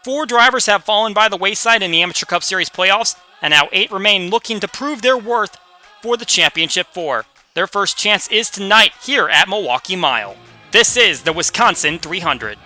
4 drivers have fallen by the wayside in the Amateur Cup Series playoffs, and now 8 remain looking to prove their worth for the Championship 4. Their first chance is tonight here at Milwaukee Mile. This is the Wisconsin 300.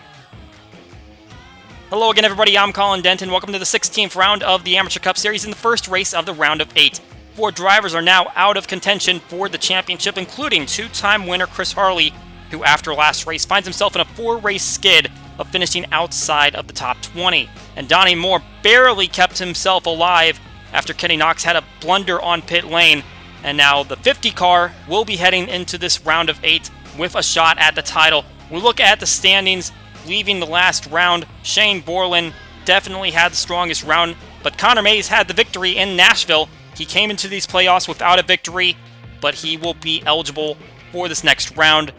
Hello again, everybody. I'm Colin Denton. Welcome to the 16th round of the Amateur Cup Series in the first race of the round of 8. 4 drivers are now out of contention for the championship, including 2-time winner Chris Harley, who after last race finds himself in a 4-race skid of finishing outside of the top 20. And Donnie Moore barely kept himself alive after Kenny Knox had a blunder on pit lane. And now the 50 car will be heading into this round of 8 with a shot at the title. We look at the standings leaving the last round. Shane Borland definitely had the strongest round, but Connor Mays had the victory in Nashville. He came into these playoffs without a victory, but he will be eligible for this next round.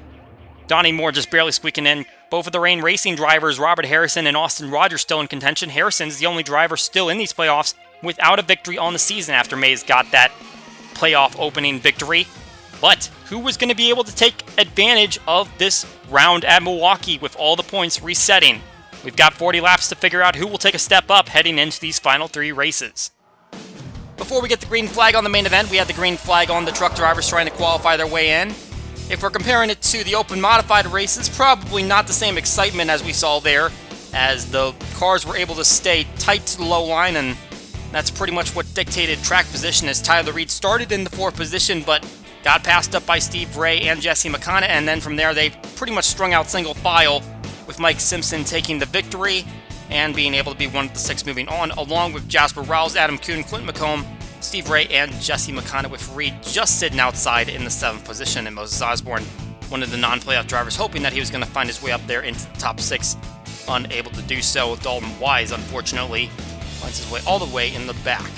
Donnie Moore just barely squeaking in. Both of the Rain Racing drivers, Robert Harrison and Austin Rogers, still in contention. Harrison's the only driver still in these playoffs without a victory on the season after Mays got that playoff opening victory. But who was going to be able to take advantage of this round at Milwaukee with all the points resetting? We've got 40 laps to figure out who will take a step up heading into these final 3 races. Before we get the green flag on the main event, we have the green flag on the truck drivers trying to qualify their way in. If we're comparing it to the open modified races, probably not the same excitement as we saw there, as the cars were able to stay tight to the low line, and that's pretty much what dictated track position, as Tyler Reed started in the 4th position, but got passed up by Steve Ray and Jesse McConnell, and then from there they pretty much strung out single file, with Mike Simpson taking the victory and being able to be one of the 6 moving on, along with Jasper Rouse, Adam Kuhn, Clint McComb, Steve Ray, and Jesse McConnell, with Reed just sitting outside in the 7th position, and Moses Osborne, one of the non-playoff drivers, hoping that he was going to find his way up there into the top 6, unable to do so. Dalton Wise, unfortunately, finds his way all the way in the back.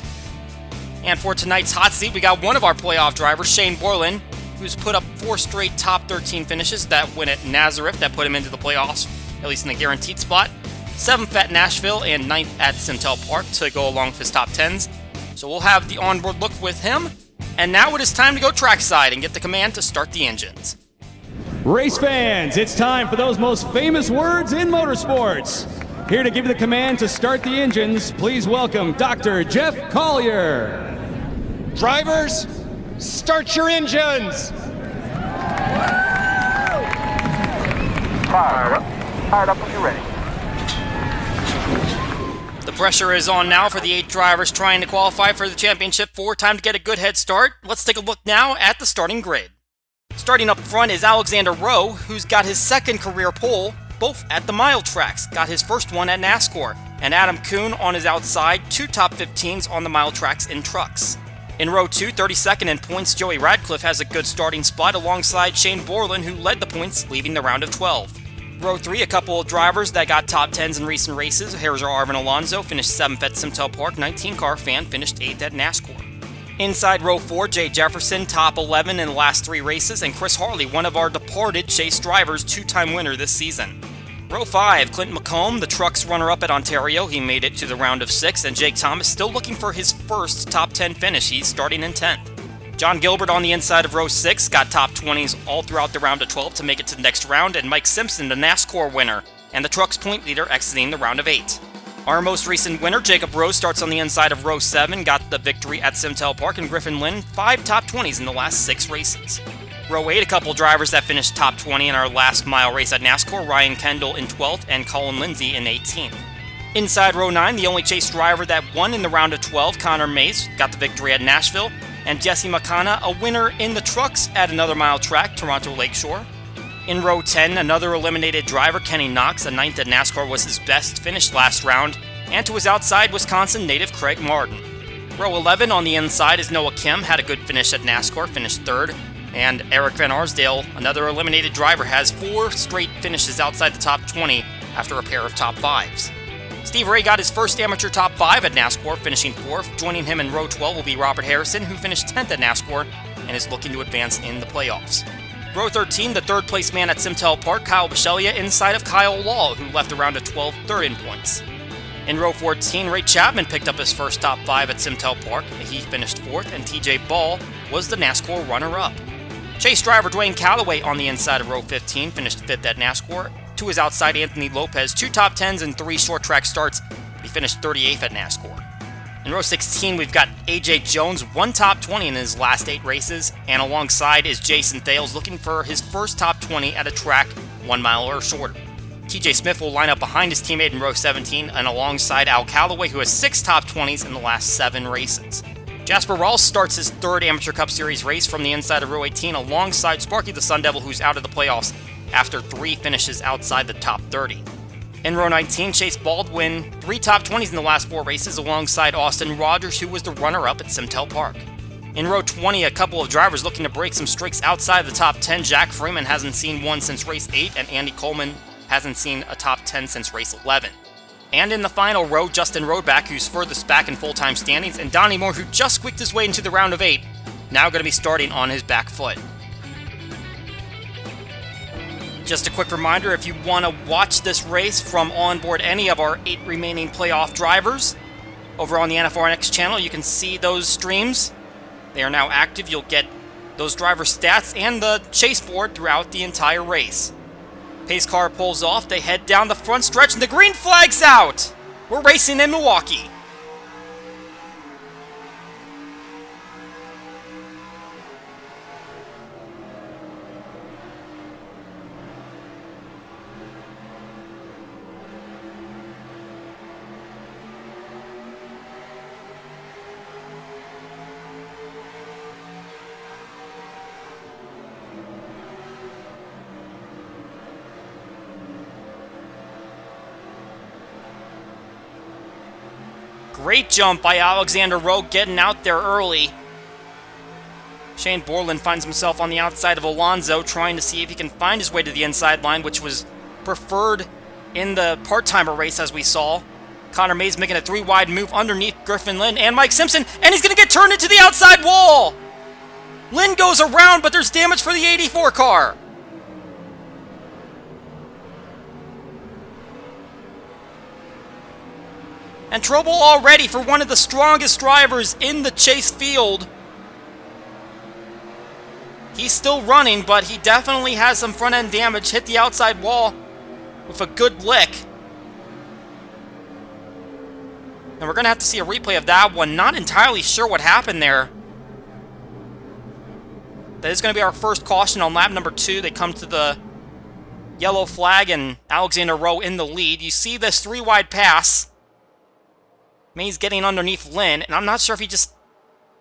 And for tonight's hot seat, we got one of our playoff drivers, Shane Borland, who's put up 4 straight top 13 finishes. That win at Nazareth that put him into the playoffs, at least in a guaranteed spot. 7th at Nashville and 9th at Simtel Park to go along with his top 10s. So we'll have the onboard look with him. And now it is time to go trackside and get the command to start the engines. Race fans, it's time for those most famous words in motorsports. Here to give you the command to start the engines, please welcome Dr. Jeff Collier. Drivers, start your engines! Fired up when you're ready. The pressure is on now for the 8 drivers trying to qualify for the Championship 4. Time to get a good head start. Let's take a look now at the starting grid. Starting up front is Alexander Rowe, who's got his 2nd career pole, both at the mile tracks. Got his first one at NASCAR. And Adam Kuhn on his outside, 2 top 15s on the mile tracks in trucks. In row 2, 32nd in points, Joey Radcliffe has a good starting spot alongside Shane Borland, who led the points, leaving the round of 12. Row 3, a couple of drivers that got top 10s in recent races. Here's our Arvin Alonso, finished 7th at Simtel Park. 19-car fan finished 8th at NASCAR. Inside row 4, Jay Jefferson, top 11 in the last 3 races. And Chris Harley, one of our departed Chase drivers, 2-time winner this season. Row 5, Clint McComb, the truck's runner-up at Ontario. He made it to the round of 6. And Jake Thomas still looking for his first top 10 finish. He's starting in 10th. John Gilbert on the inside of row 6 got top 20s all throughout the round of 12 to make it to the next round, and Mike Simpson, the NASCAR winner, and the truck's point leader exiting the round of 8. Our most recent winner, Jacob Rose, starts on the inside of row 7, got the victory at Simtel Park, and Griffin Lynn, 5 top 20s in the last 6 races. Row 8, a couple drivers that finished top 20 in our last mile race at NASCAR, Ryan Kendall in 12th and Colin Lindsay in 18th. Inside row 9, the only Chase driver that won in the round of 12, Connor Mays, got the victory at Nashville, and Jesse McConnell, a winner in the trucks at another mile track, Toronto Lakeshore. In row 10, another eliminated driver, Kenny Knox, a 9th at NASCAR, was his best finish last round, and to his outside, Wisconsin native Craig Martin. Row 11 on the inside is Noah Kim, had a good finish at NASCAR, finished 3rd, and Eric Van Arsdale, another eliminated driver, has 4 straight finishes outside the top 20 after a pair of top 5s. Steve Ray got his first amateur top 5 at NASCAR, finishing 4th. Joining him in row 12 will be Robert Harrison, who finished 10th at NASCAR and is looking to advance in the playoffs. Row 13, the 3rd place man at Simtel Park, Kyle Bichelia, inside of Kyle Law, who left the round of 12 3rd in points. In row 14, Ray Chapman picked up his first top 5 at Simtel Park. He finished 4th, and TJ Ball was the NASCAR runner-up. Chase driver Dwayne Calloway on the inside of row 15 finished 5th at NASCAR. to his outside Anthony Lopez, 2 top 10s and 3 short track starts. He finished 38th at NASCAR. In row 16, we've got AJ Jones, 1 top 20 in his last 8 races, and alongside is Jason Thales looking for his first top 20 at a track 1 mile or shorter. TJ Smith will line up behind his teammate in row 17 and alongside Al Calloway, who has 6 top 20s in the last 7 races. Jasper Rawls starts his 3rd Amateur Cup Series race from the inside of row 18 alongside Sparky the Sun Devil, who's out of the playoffs after 3 finishes outside the top 30. In row 19, Chase Baldwin, 3 top 20s in the last 4 races alongside Austin Rogers, who was the runner-up at Simtel Park. In row 20, a couple of drivers looking to break some streaks outside the top 10. Jack Freeman hasn't seen one since race 8, and Andy Coleman hasn't seen a top 10 since race 11. And in the final row, Justin Roadback, who's furthest back in full-time standings, and Donnie Moore, who just squeaked his way into the round of 8, now going to be starting on his back foot. Just a quick reminder, if you want to watch this race from onboard any of our 8 remaining playoff drivers, over on the NFRN channel, you can see those streams. They are now active. You'll get those driver stats and the chase board throughout the entire race. Pace car pulls off, they head down the front stretch, and the green flag's out! We're racing in Milwaukee. Great jump by Alexander Rowe, getting out there early. Shane Borland finds himself on the outside of Alonso, trying to see if he can find his way to the inside line, which was preferred in the part-timer race, as we saw. Connor Mays making a 3-wide move underneath Griffin Lynn and Mike Simpson, and he's going to get turned into the outside wall! Lynn goes around, but there's damage for the 84 car. And trouble already for one of the strongest drivers in the chase field. He's still running, but he definitely has some front-end damage. Hit the outside wall with a good lick. And we're going to have to see a replay of that one. Not entirely sure what happened there. That is going to be our first caution on lap number 2. They come to the yellow flag, and Alexander Rowe in the lead. You see this 3-wide pass. Mays getting underneath Lynn, and I'm not sure if he just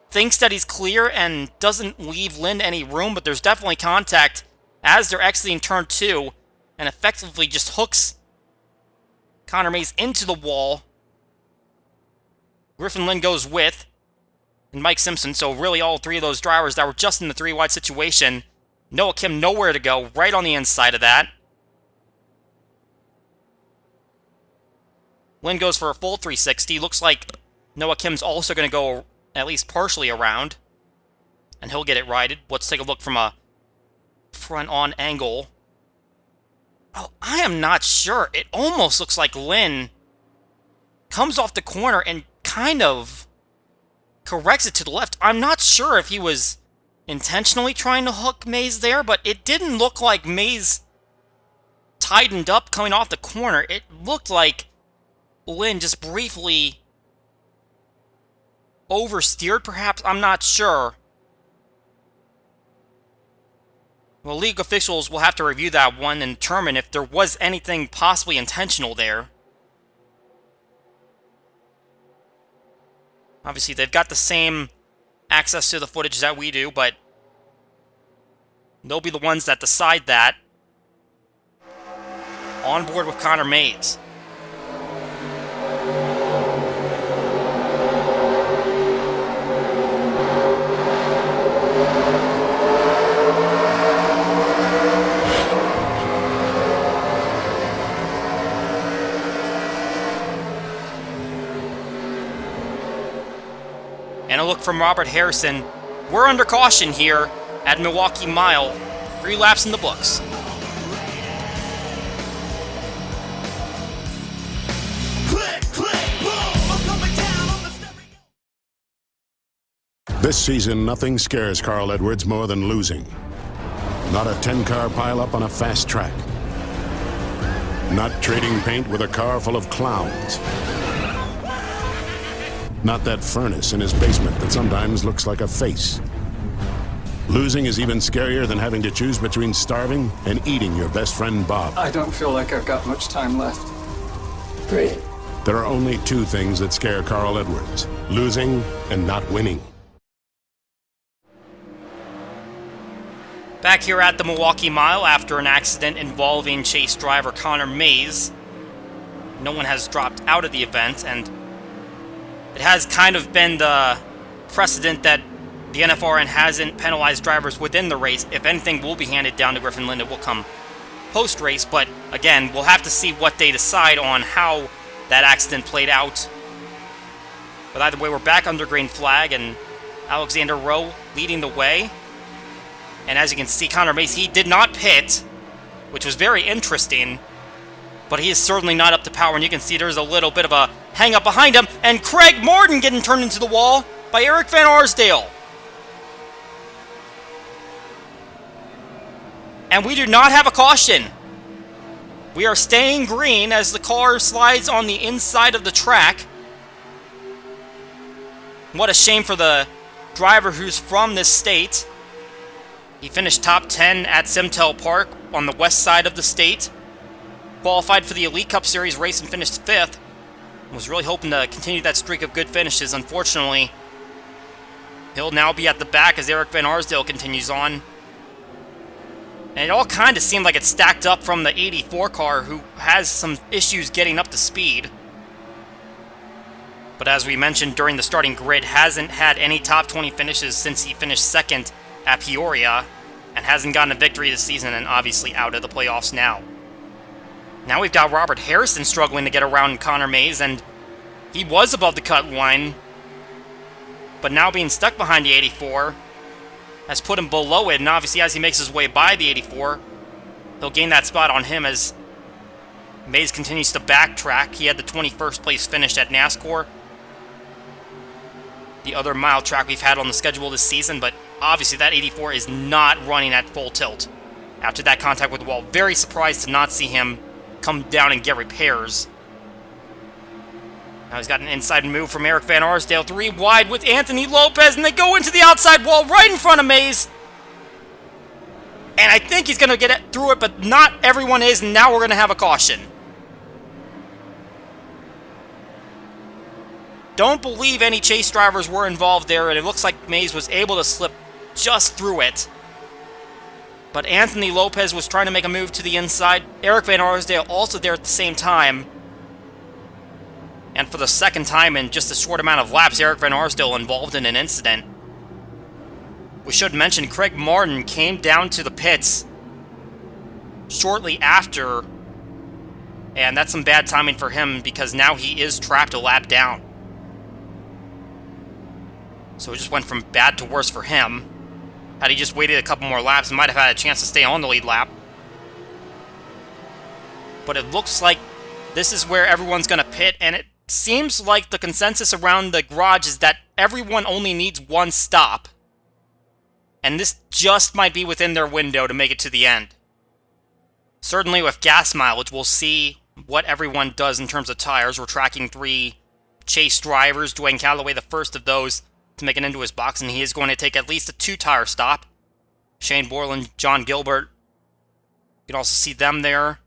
thinks that he's clear and doesn't leave Lynn any room, but there's definitely contact as they're exiting turn 2, and effectively just hooks Connor Mays into the wall. Griffin Lynn goes with, and Mike Simpson, so really all 3 of those drivers that were just in the 3-wide situation. Noah Kim nowhere to go, right on the inside of that. Lynn goes for a full 360. Looks like Noah Kim's also going to go at least partially around. And he'll get it righted. Let's take a look from a front-on angle. Oh, I am not sure. It almost looks like Lynn comes off the corner and kind of corrects it to the left. I'm not sure if he was intentionally trying to hook Mays there, but it didn't look like Mays tightened up coming off the corner. It looked like Lynn just briefly oversteered, perhaps? I'm not sure. Well, league officials will have to review that one and determine if there was anything possibly intentional there. Obviously, they've got the same access to the footage that we do, but they'll be the ones that decide that. On board with Connor Mays. And a look from Robert Harrison. We're under caution here at Milwaukee Mile. 3 laps in the books. This season, nothing scares Carl Edwards more than losing. Not a 10-car pileup on a fast track. Not trading paint with a car full of clowns. Not that furnace in his basement that sometimes looks like a face. Losing is even scarier than having to choose between starving and eating your best friend Bob. I don't feel like I've got much time left. Great. There are only two things that scare Carl Edwards: losing and not winning. Back here at the Milwaukee Mile after an accident involving chase driver Connor Mays. No one has dropped out of the event, and it has kind of been the precedent that the NFRN hasn't penalized drivers within the race. If anything will be handed down to Griffin Lind, it will come post-race, but again, we'll have to see what they decide on how that accident played out. But either way, we're back under green flag, and Alexander Rowe leading the way. And as you can see, Connor Mays, he did not pit, which was very interesting, but he is certainly not up to power, and you can see there's a little bit of a hang-up behind him, and Craig Martin getting turned into the wall by Eric Van Arsdale. And we do not have a caution. We are staying green as the car slides on the inside of the track. What a shame for the driver who's from this state. He finished top 10 at Simtel Park on the west side of the state. Qualified for the Elite Cup Series race and finished 5th. Was really hoping to continue that streak of good finishes. Unfortunately, he'll now be at the back as Eric Van Arsdale continues on. And it all kind of seemed like it stacked up from the 84 car, who has some issues getting up to speed. But as we mentioned during the starting grid, hasn't had any top 20 finishes since he finished 2nd at Peoria, and hasn't gotten a victory this season, and obviously out of the playoffs now. Now we've got Robert Harrison struggling to get around Connor Mays, and he was above the cut line, but now being stuck behind the 84 has put him below it, and obviously as he makes his way by the 84, he'll gain that spot on him as Mays continues to backtrack. He had the 21st place finish at NASCAR, the other mile track we've had on the schedule this season, but obviously that 84 is not running at full tilt after that contact with the wall. Very surprised to not see him come down and get repairs. Now he's got an inside move from Eric Van Arsdale, 3 wide with Anthony Lopez, and they go into the outside wall right in front of Mays. And I think he's going to get it through it, but not everyone is, and now we're going to have a caution. Don't believe any chase drivers were involved there, and it looks like Mays was able to slip just through it. But Anthony Lopez was trying to make a move to the inside. Eric Van Arsdale also there at the same time. And for the second time in just a short amount of laps, Eric Van Arsdale involved in an incident. We should mention Craig Martin came down to the pits shortly after, and that's some bad timing for him because now he is trapped a lap down. So it just went from bad to worse for him. Had he just waited a couple more laps, he might have had a chance to stay on the lead lap. But it looks like this is where everyone's going to pit, and it seems like the consensus around the garage is that everyone only needs one stop. And this just might be within their window to make it to the end. Certainly with gas mileage, we'll see what everyone does in terms of tires. We're tracking 3 chase drivers. Dwayne Calloway, the first of those to make it into his box, and he is going to take at least a 2-tire stop. Shane Borland, John Gilbert. You can also see them there.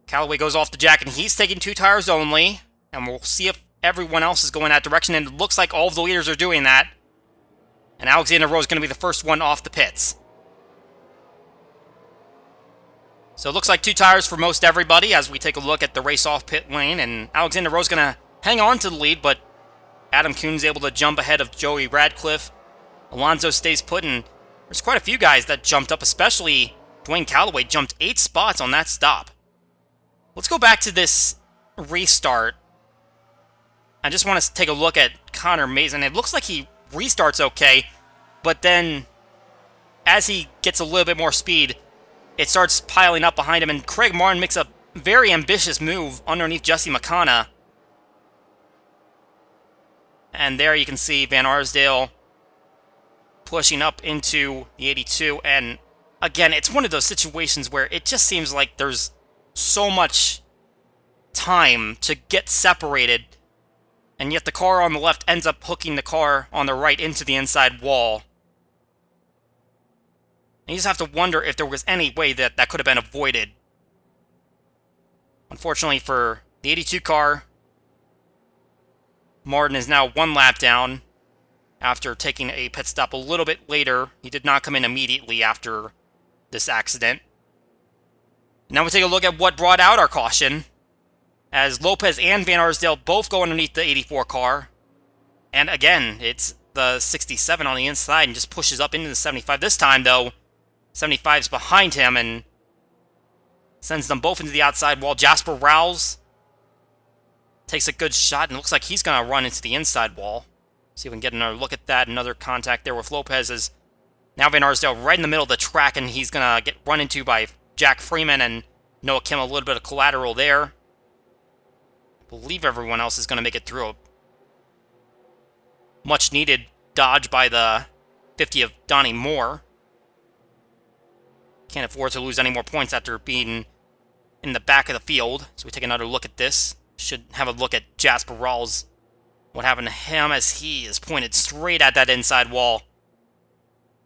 Calloway goes off the jack, and he's taking 2 tires only. And we'll see if everyone else is going that direction, and it looks like all of the leaders are doing that. And Alexander Rowe is going to be the first one off the pits. So it looks like 2 tires for most everybody as we take a look at the race off pit lane. And Alexander Rowe is going to hang on to the lead, but Adam Kuhn's able to jump ahead of Joey Radcliffe. Alonso stays put, and there's quite a few guys that jumped up, especially Dwayne Calloway jumped 8 spots on that stop. Let's go back to this restart. I just want to take a look at Connor Mays, and it looks like he restarts okay, but then as he gets a little bit more speed, it starts piling up behind him, and Craig Martin makes a very ambitious move underneath Jesse McConna. And there you can see Van Arsdale pushing up into the 82, and again, it's one of those situations where it just seems like there's so much time to get separated, and yet the car on the left ends up hooking the car on the right into the inside wall. And you just have to wonder if there was any way that that could have been avoided. Unfortunately for the 82 car, Martin is now 1 lap down after taking a pit stop a little bit later. He did not come in immediately after this accident. Now we take a look at what brought out our caution, as Lopez and Van Arsdale both go underneath the 84 car. And again, it's the 67 on the inside and just pushes up into the 75. This time, though, 75's behind him and sends them both into the outside wall. Jasper Rouse takes a good shot and looks like he's going to run into the inside wall. See if we can get another look at that. Another contact there with Lopez as now Van Arsdale right in the middle of the track, and he's going to get run into by Jack Freeman and Noah Kim. A little bit of collateral there. I believe everyone else is going to make it through. A much needed dodge by the 50 of Donnie Moore. Can't afford to lose any more points after being in the back of the field. So we take another look at this. Should have a look at Jasper Rawls. What happened to him as he is pointed straight at that inside wall.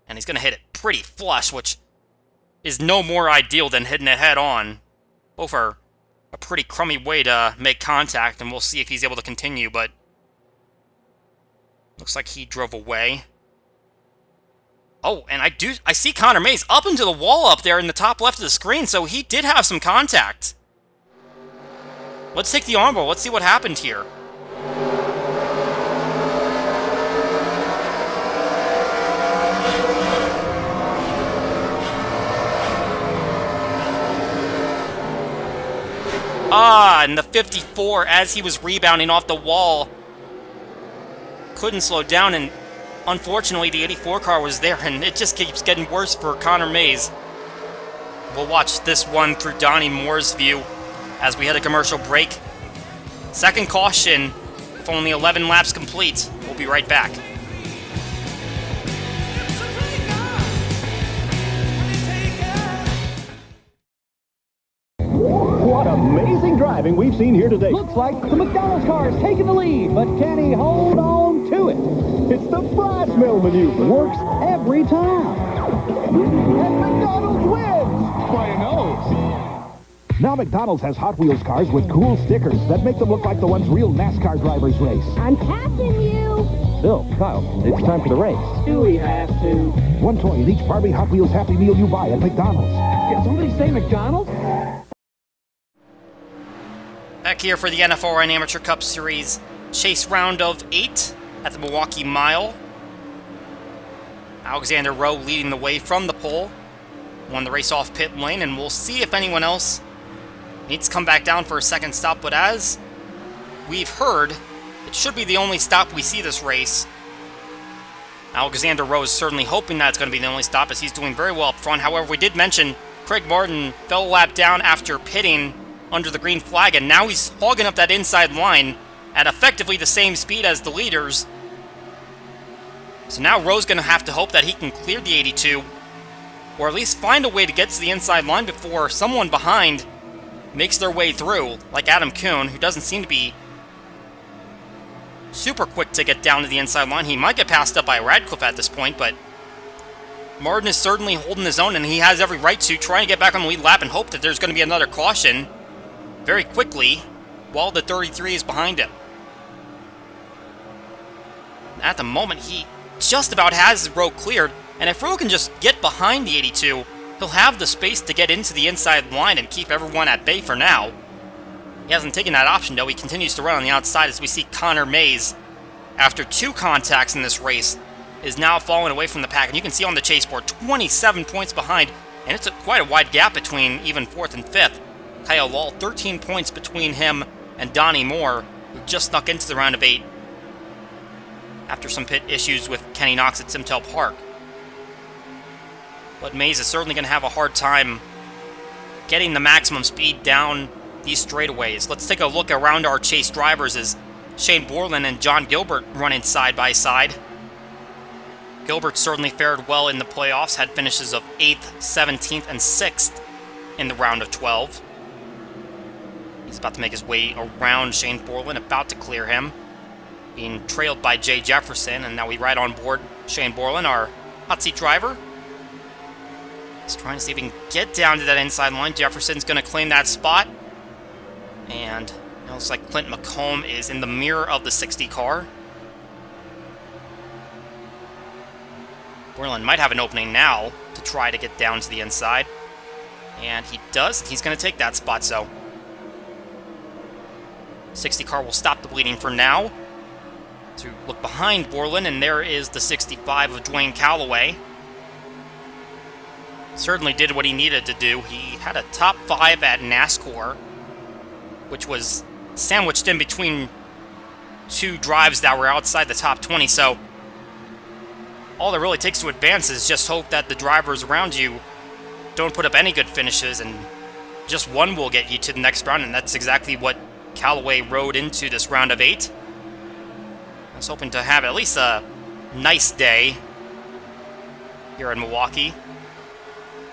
And he's going to hit it pretty flush, which is no more ideal than hitting it head on. Both are a pretty crummy way to make contact, and we'll see if he's able to continue, but looks like he drove away. Oh, and I see Connor Mays up into the wall up there in the top left of the screen, so he did have some contact. Let's take the onboard. Let's see what happened here. And the 54, as he was rebounding off the wall, couldn't slow down, and unfortunately the 84 car was there, and it just keeps getting worse for Connor Mays. We'll watch this one through Donnie Moore's view as we hit a commercial break. Second caution, with only 11 laps complete. We'll be right back. What amazing driving we've seen here today. Looks like the McDonald's car is taking the lead, but can he hold on to it? It's the fry smell maneuver. Works every time. And McDonald's wins by a nose. Now McDonald's has Hot Wheels cars with cool stickers that make them look like the ones real NASCAR drivers race. I'm catching you. Bill, Kyle, it's time for the race. Do we have to? One toy in each Barbie Hot Wheels Happy Meal you buy at McDonald's. Did somebody say McDonald's? Back here for the NFRN Amateur Cup Series chase round of 8 at the Milwaukee Mile. Alexander Rowe leading the way from the pole. Won the race off pit lane, and we'll see if anyone else needs to come back down for a second stop. But as we've heard, it should be the only stop we see this race. Alexander Rowe is certainly hoping that it's going to be the only stop, as he's doing very well up front. However, we did mention Craig Martin fell a lap down after pitting under the green flag, and now he's hogging up that inside line at effectively the same speed as the leaders. So now Rowe's going to have to hope that he can clear the 82, or at least find a way to get to the inside line before someone behind makes their way through, like Adam Kuhn, who doesn't seem to be super quick to get down to the inside line. He might get passed up by Radcliffe at this point, but Martin is certainly holding his own, and he has every right to try and get back on the lead lap and hope that there's going to be another caution very quickly while the 33 is behind him. At the moment, he just about has his row cleared, and if Rowe can just get behind the 82, he'll have the space to get into the inside line and keep everyone at bay for now. He hasn't taken that option, though. He continues to run on the outside as we see Connor Mays, after 2 contacts in this race, is now falling away from the pack. And you can see on the chase board, 27 points behind, and it's quite a wide gap between even 4th and 5th. Kyle Lahl, 13 points between him and Donnie Moore, who just snuck into the round of 8 after some pit issues with Kenny Knox at Simtel Park. But Mays is certainly going to have a hard time getting the maximum speed down these straightaways. Let's take a look around our chase drivers as Shane Borland and John Gilbert running side by side. Gilbert certainly fared well in the playoffs, had finishes of 8th, 17th, and 6th in the round of 12. He's about to make his way around Shane Borland, about to clear him. Being trailed by Jay Jefferson, and now we ride on board Shane Borland, our hot seat driver. He's trying to see if he can get down to that inside line. Jefferson's going to claim that spot. And it looks like Clint McComb is in the mirror of the 60 car. Borland might have an opening now to try to get down to the inside. And he does. He's going to take that spot, so 60 car will stop the bleeding for now. To look behind Borland, and there is the 65 of Dwayne Calloway. Certainly did what he needed to do. He had a top 5 at NASCAR, which was sandwiched in between 2 drives that were outside the top 20, so all it really takes to advance is just hope that the drivers around you don't put up any good finishes, and just one will get you to the next round, and that's exactly what Calloway rode into this round of 8. I was hoping to have at least a nice day here in Milwaukee.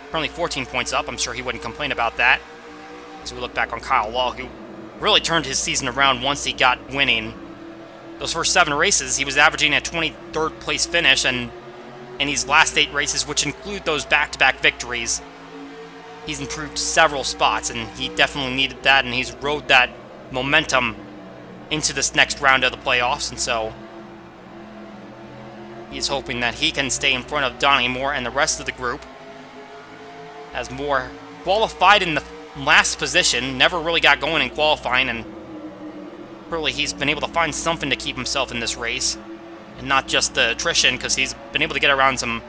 Currently 14 points up. I'm sure he wouldn't complain about that. As we look back on Kyle Law, who really turned his season around once he got winning. Those first 7 races, he was averaging a 23rd place finish, and in these last 8 races, which include those back-to-back victories, he's improved several spots, and he definitely needed that, and he's rode that momentum into this next round of the playoffs, and so he's hoping that he can stay in front of Donnie Moore and the rest of the group, as Moore qualified in the last position, never really got going in qualifying, and really he's been able to find something to keep himself in this race, and not just the attrition, because he's been able to get around some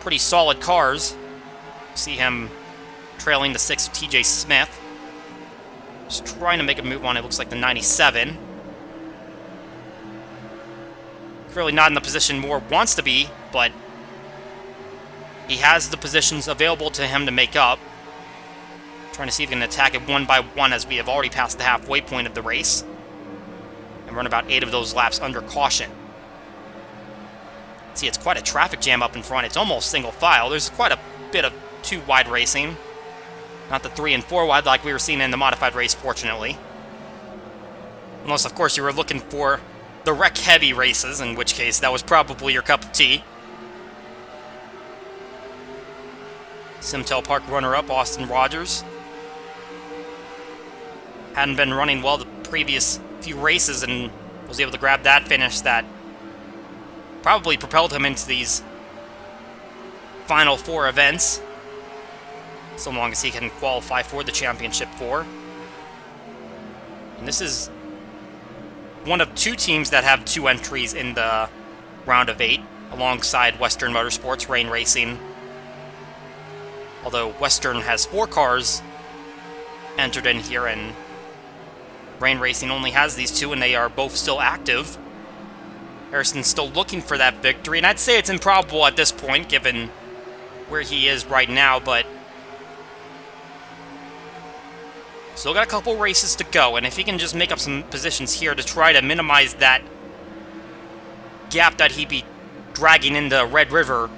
pretty solid cars. See him trailing the 6 of TJ Smith. Just trying to make a move on, it looks like the 97. Clearly not in the position Moore wants to be, but he has the positions available to him to make up. Trying to see if he can attack it one by one, as we have already passed the halfway point of the race. And run about 8 of those laps under caution. See, it's quite a traffic jam up in front. It's almost single file. There's quite a bit of 2 wide racing. Not the 3 and 4 wide like we were seeing in the modified race, fortunately. Unless, of course, you were looking for the wreck-heavy races, in which case that was probably your cup of tea. Simtel Park runner-up, Austin Rogers. Hadn't been running well the previous few races, and was able to grab that finish that probably propelled him into these final 4 events, so long as he can qualify for the Championship 4. And this is one of 2 teams that have 2 entries in the round of 8, alongside Western Motorsports, Rain Racing. Although Western has 4 cars entered in here, and Rain Racing only has these 2, and they are both still active. Harrison's still looking for that victory, and I'd say it's improbable at this point, given where he is right now, but still got a couple races to go, and if he can just make up some positions here to try to minimize that gap that he'd be dragging into Red River,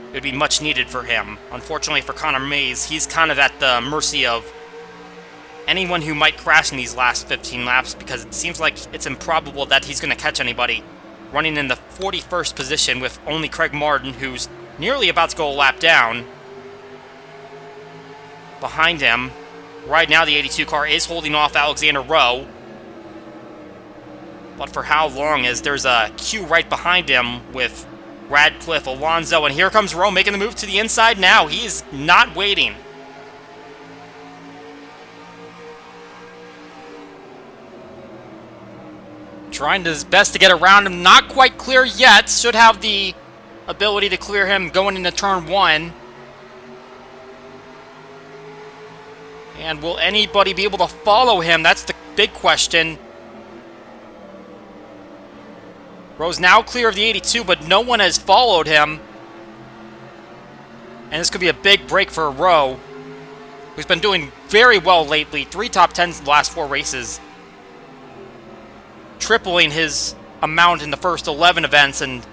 it would be much needed for him. Unfortunately for Connor Mays, he's kind of at the mercy of anyone who might crash in these last 15 laps, because it seems like it's improbable that he's going to catch anybody. Running in the 41st position with only Craig Martin, who's nearly about to go a lap down. Behind him, right now the 82 car is holding off Alexander Rowe. But for how long, as there's a queue right behind him with Radcliffe, Alonso, and here comes Rowe making the move to the inside now. He is not waiting. Trying his best to get around him. Not quite clear yet. Should have the ability to clear him going into turn 1. And will anybody be able to follow him? That's the big question. Rowe's now clear of the 82, but no one has followed him. And this could be a big break for Rowe, who's been doing very well lately. 3 top 10s in the last 4 races. Tripling his amount in the first 11 events, and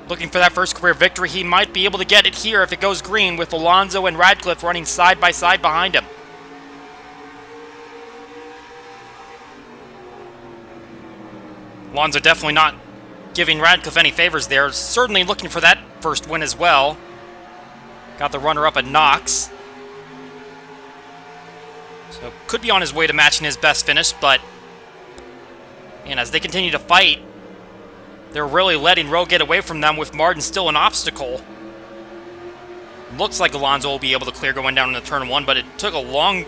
looking for that first career victory. He might be able to get it here if it goes green, with Alonso and Radcliffe running side by side behind him. Alonso definitely not giving Radcliffe any favors there. Certainly looking for that first win as well. Got the runner-up at Knox. So could be on his way to matching his best finish, but and as they continue to fight, they're really letting Rowe get away from them with Martin still an obstacle. Looks like Alonso will be able to clear going down into turn 1, but it took a long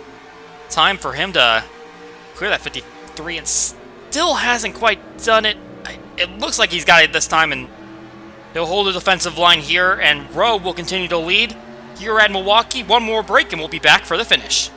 time for him to clear that 53 and still hasn't quite done it. It looks like he's got it this time, and he'll hold the defensive line here, and Rowe will continue to lead here at Milwaukee. One more break, and we'll be back for the finish.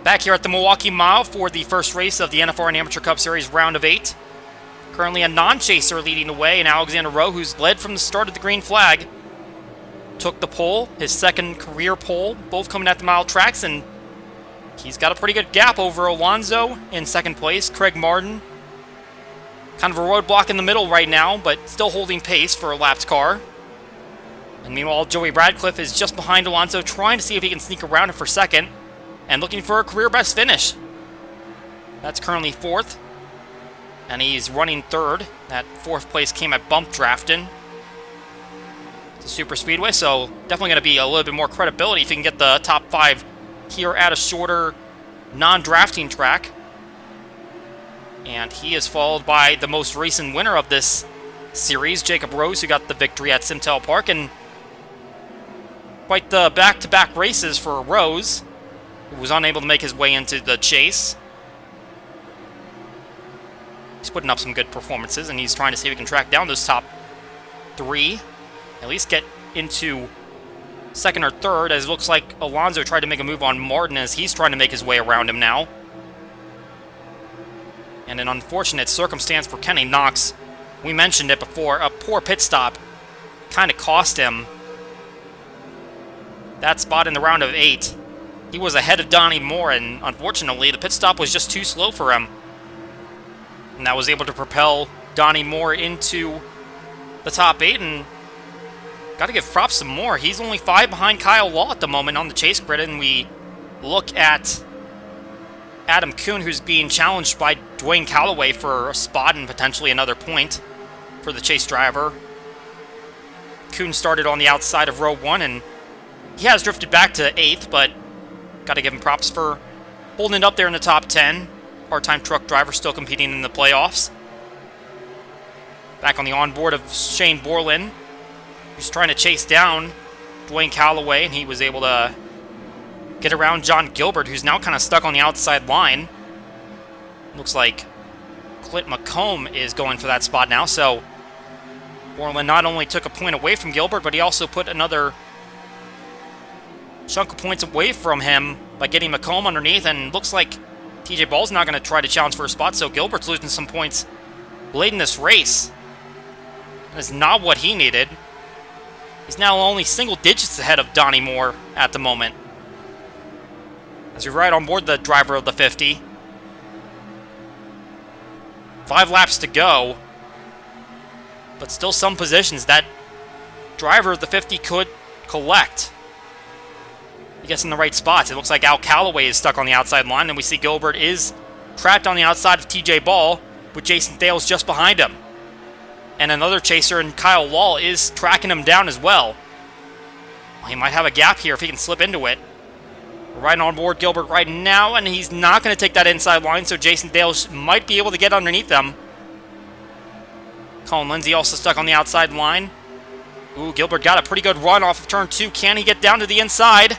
Back here at the Milwaukee Mile for the first race of the NFRN Amateur Cup Series round of 8. Currently a non-chaser leading the way, and Alexander Rowe, who's led from the start of the green flag, took the pole, his second career pole, both coming at the mile tracks, and he's got a pretty good gap over Alonso in second place. Craig Martin, kind of a roadblock in the middle right now, but still holding pace for a lapped car. And meanwhile, Joey Radcliffe is just behind Alonso, trying to see if he can sneak around him for second, and looking for a career best finish. That's currently fourth, and he's running third. That fourth place came at bump drafting. It's a super speedway, so definitely going to be a little bit more credibility if he can get the top 5 here at a shorter non-drafting track. And he is followed by the most recent winner of this series, Jacob Rose, who got the victory at Simtel Park, and quite the back-to-back races for Rose, who was unable to make his way into the chase. He's putting up some good performances, and he's trying to see if he can track down those top 3. At least get into second or third, as it looks like Alonso tried to make a move on Martin as he's trying to make his way around him now. And an unfortunate circumstance for Kenny Knox. We mentioned it before, a poor pit stop kind of cost him that spot in the round of 8. He was ahead of Donnie Moore, and unfortunately, the pit stop was just too slow for him. And that was able to propel Donnie Moore into the top 8, and got to give props some more. He's only 5 behind Kyle Law at the moment on the chase grid, and we look at Adam Kuhn, who's being challenged by Dwayne Calloway for a spot and potentially another point for the chase driver. Kuhn started on the outside of row 1, and he has drifted back to 8th, but got to give him props for holding it up there in the top 10. Part-time truck driver still competing in the playoffs. Back on the onboard of Shane Borland, who's trying to chase down Dwayne Calloway, and he was able to get around John Gilbert, who's now kind of stuck on the outside line. Looks like Clint McComb is going for that spot now, so Borland not only took a point away from Gilbert, but he also put another chunk of points away from him by getting McComb underneath, and looks like TJ Ball's not going to try to challenge for a spot, so Gilbert's losing some points late in this race. That's not what he needed. He's now only single digits ahead of Donnie Moore at the moment, as we ride on board the driver of the 50. 5 laps to go, but still some positions that driver of the 50 could collect. He gets in the right spots. It looks like Al Calloway is stuck on the outside line, and we see Gilbert is trapped on the outside of TJ Ball, with Jason Dales just behind him. And another chaser, and Kyle Law, is tracking him down as well. He might have a gap here if he can slip into it. We're riding on board Gilbert right now, and he's not going to take that inside line, so Jason Dales might be able to get underneath them. Colin Lindsay also stuck on the outside line. Ooh, Gilbert got a pretty good run off of turn 2. Can he get down to the inside?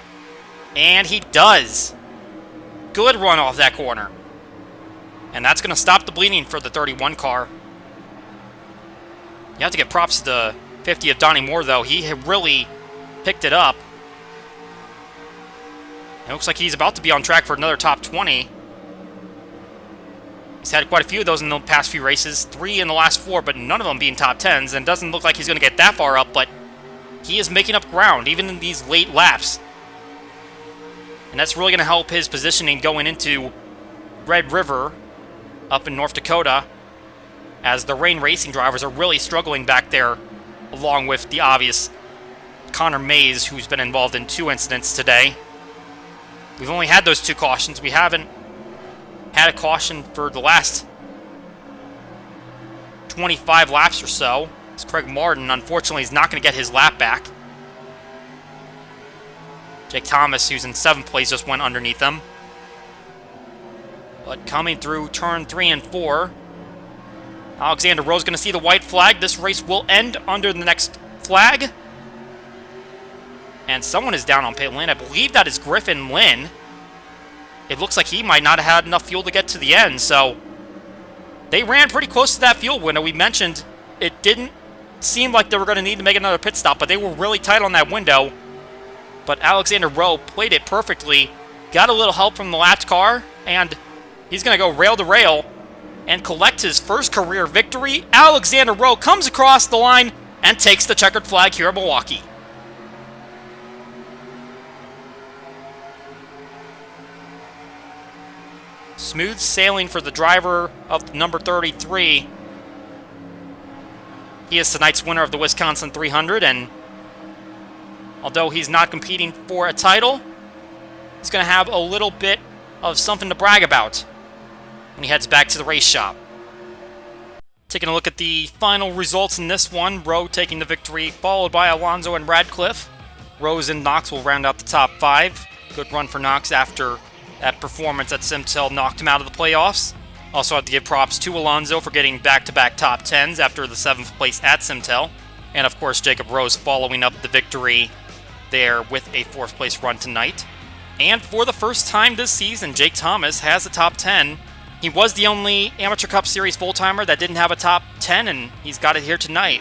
And he does. Good run off that corner. And that's going to stop the bleeding for the 31 car. You have to give props to the 50 of Donnie Moore, though. He had really picked it up. It looks like he's about to be on track for another top 20. He's had quite a few of those in the past few races. 3 in the last 4, but none of them being top 10s. And it doesn't look like he's going to get that far up, but he is making up ground, even in these late laps. And that's really going to help his positioning going into Red River up in North Dakota, as the Rain Racing drivers are really struggling back there, along with the obvious Connor Mays, who's been involved in 2 incidents today. We've only had those 2 cautions. We haven't had a caution for the last 25 laps or so. It's Craig Martin, unfortunately, is not going to get his lap back. Jake Thomas, who's in 7th place, just went underneath them. But coming through turn 3 and 4, Alexander Rowe's going to see the white flag. This race will end under the next flag. And someone is down on pit lane. I believe that is Griffin Lynn. It looks like he might not have had enough fuel to get to the end, so they ran pretty close to that fuel window. We mentioned it didn't seem like they were going to need to make another pit stop, but they were really tight on that window. But Alexander Rowe played it perfectly, got a little help from the lapped car, and he's going to go rail to rail and collect his first career victory. Alexander Rowe comes across the line and takes the checkered flag here at Milwaukee. Smooth sailing for the driver of number 33. He is tonight's winner of the Wisconsin 300, and although he's not competing for a title, he's going to have a little bit of something to brag about when he heads back to the race shop. Taking a look at the final results in this one, Rowe taking the victory, followed by Alonso and Radcliffe. Rose and Knox will round out the top 5. Good run for Knox after that performance at Simtel knocked him out of the playoffs. Also have to give props to Alonso for getting back-to-back top 10s after the 7th place at Simtel. And of course, Jacob Rose following up the victory there with a 4th place run tonight. And for the first time this season, Jake Thomas has a top 10. He was the only Amateur Cup Series full-timer that didn't have a top 10, and he's got it here tonight.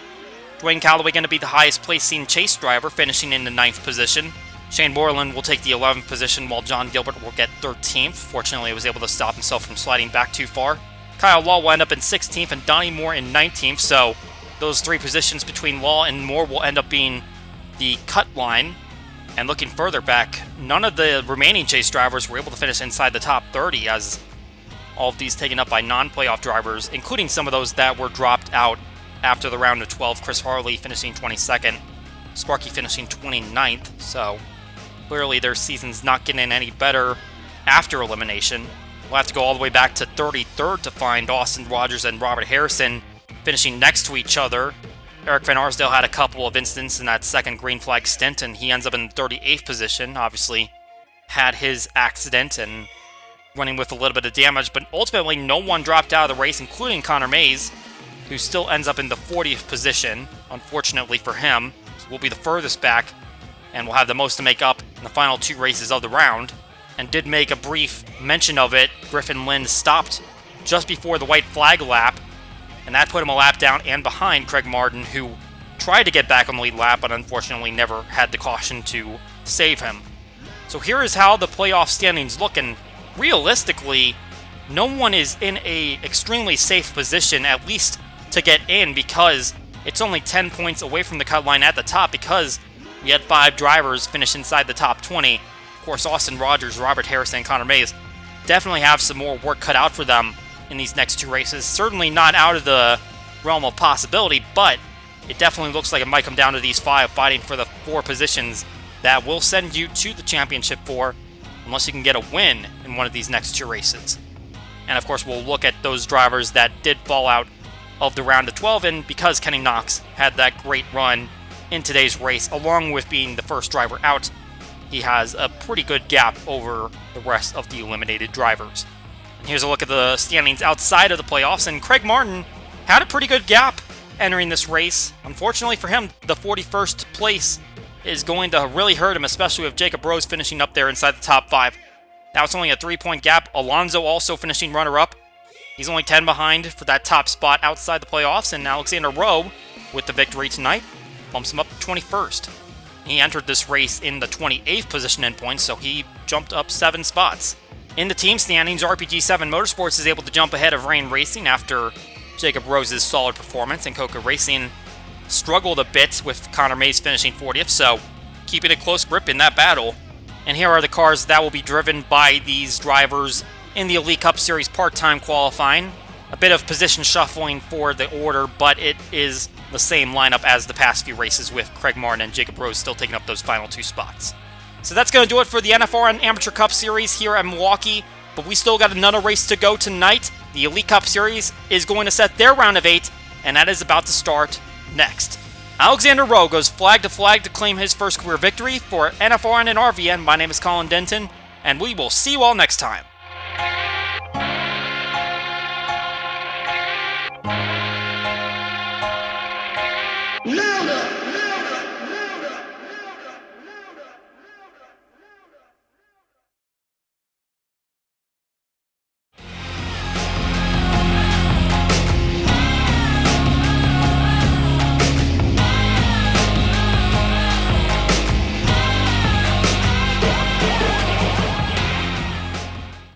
Dwayne Calloway going to be the highest placing chase driver, finishing in the 9th position. Shane Borland will take the 11th position, while John Gilbert will get 13th. Fortunately, he was able to stop himself from sliding back too far. Kyle Law will end up in 16th, and Donnie Moore in 19th, so those 3 positions between Law and Moore will end up being the cut line. And looking further back, none of the remaining chase drivers were able to finish inside the top 30, as all of these taken up by non-playoff drivers, including some of those that were dropped out after the round of 12. Chris Harley finishing 22nd, Sparky finishing 29th, so clearly their season's not getting any better after elimination. We'll have to go all the way back to 33rd to find Austin Rogers and Robert Harrison finishing next to each other. Eric Van Arsdale had a couple of incidents in that second green flag stint, and he ends up in the 38th position. Obviously had his accident and running with a little bit of damage, but ultimately no one dropped out of the race, including Connor Mays, who still ends up in the 40th position, unfortunately for him. So we'll be the furthest back, and we'll have the most to make up in the final 2 races of the round. And did make a brief mention of it, Griffin Lynn stopped just before the white flag lap, and that put him a lap down and behind Craig Martin, who tried to get back on the lead lap, but unfortunately never had the caution to save him. So here is how the playoff standings look, and realistically, no one is in a extremely safe position, at least to get in, because it's only 10 points away from the cut line at the top, because we had 5 drivers finish inside the top 20. Of course, Austin Rogers, Robert Harrison, and Connor Mays definitely have some more work cut out for them in these next 2 races. Certainly not out of the realm of possibility, but it definitely looks like it might come down to these 5 fighting for the 4 positions that will send you to the championship 4, unless you can get a win in one of these next 2 races. And of course, we'll look at those drivers that did fall out of the round of 12, and because Kenny Knox had that great run in today's race, along with being the first driver out, he has a pretty good gap over the rest of the eliminated drivers. And here's a look at the standings outside of the playoffs, and Craig Martin had a pretty good gap entering this race. Unfortunately for him, the 41st place is going to really hurt him, especially with Jacob Rose finishing up there inside the top 5. Now it's only a 3-point gap. Alonso also finishing runner-up. He's only 10 behind for that top spot outside the playoffs, and Alexander Rowe with the victory tonight. bumps him up to 21st. He entered this race in the 28th position in points, so he jumped up 7 spots. In the team standings, RPG7 Motorsports is able to jump ahead of Rain Racing after Jacob Rose's solid performance, and Coca Racing struggled a bit with Connor Mays finishing 40th, so keeping a close grip in that battle. And here are the cars that will be driven by these drivers in the Elite Cup Series part-time qualifying. A bit of position shuffling for the order, but it is the same lineup as the past few races, with Craig Martin and Jacob Rose still taking up those final 2 spots. So that's going to do it for the NFRN Amateur Cup Series here at Milwaukee, but we still got another race to go tonight. The Elite Cup Series is going to set their round of 8, and that is about to start next. Alexander Rowe goes flag to claim his first career victory. For NFRN and RVN, my name is Colin Denton, and we will see you all next time.